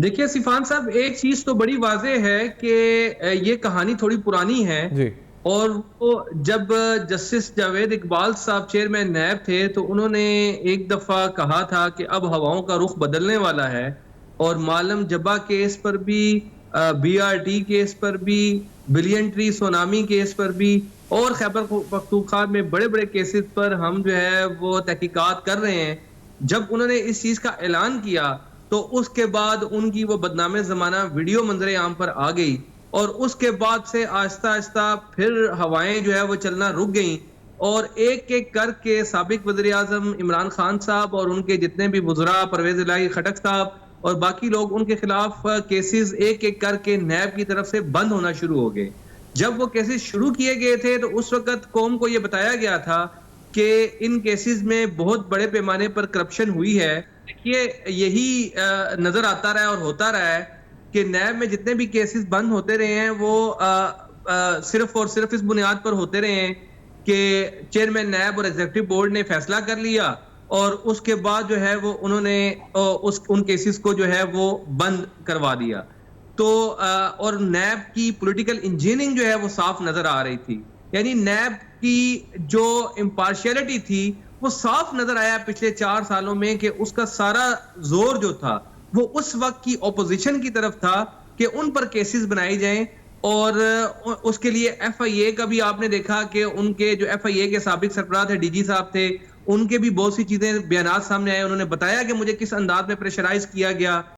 دیکھیے سیفان صاحب، ایک چیز تو بڑی واضح ہے کہ یہ کہانی تھوڑی پرانی ہے، جی اور وہ جب جسٹس جاوید اقبال صاحب چیئرمین نیب تھے تو انہوں نے ایک دفعہ کہا تھا کہ اب ہواؤں کا رخ بدلنے والا ہے، اور معلم جبا کیس پر بھی، بی آر ٹی کیس پر بھی، بلین ٹری سونامی کیس پر بھی، اور خیبر پختونخوا میں بڑے بڑے کیسز پر ہم جو ہے وہ تحقیقات کر رہے ہیں۔ جب انہوں نے اس چیز کا اعلان کیا تو اس کے بعد ان کی وہ بدنام زمانہ ویڈیو منظر عام پر آ گئی، اور اس کے بعد سے آہستہ آہستہ پھر ہوائیں جو ہے وہ چلنا رک گئیں، اور ایک ایک کر کے سابق وزیر اعظم عمران خان صاحب اور ان کے جتنے بھی وزراء، پرویز الہی خٹک صاحب اور باقی لوگ، ان کے خلاف کیسز ایک ایک کر کے نیب کی طرف سے بند ہونا شروع ہو گئے۔ جب وہ کیسز شروع کیے گئے تھے تو اس وقت قوم کو یہ بتایا گیا تھا کہ ان کیسز میں بہت بڑے پیمانے پر کرپشن ہوئی ہے۔ دیکھیے، یہی نظر آتا رہا ہے اور ہوتا رہا ہے کہ نیب میں جتنے بھی کیسز بند ہوتے رہے ہیں وہ صرف اور صرف اس بنیاد پر ہوتے رہے ہیں کہ چیئرمین نیب اور ایگزیکٹو بورڈ نے فیصلہ کر لیا، اور اس کے بعد جو ہے وہ انہوں نے ان کیسز کو جو ہے وہ بند کروا دیا۔ تو اور نیب کی پولیٹیکل انجینئرنگ جو ہے وہ صاف نظر آ رہی تھی، یعنی نیب کی جو امپارشیلٹی تھی وہ صاف نظر آیا پچھلے 4 سالوں میں، کہ اس کا سارا زور جو تھا وہ اس وقت کی اپوزیشن کی طرف تھا کہ ان پر کیسز بنائی جائیں، اور اس کے لیے ایف آئی اے کا بھی آپ نے دیکھا کہ ان کے جو ایف آئی اے کے سابق سربراہ تھے، ڈی جی صاحب تھے، ان کے بھی بہت سی چیزیں بیانات سامنے آئے، انہوں نے بتایا کہ مجھے کس انداز میں پریشرائز کیا گیا۔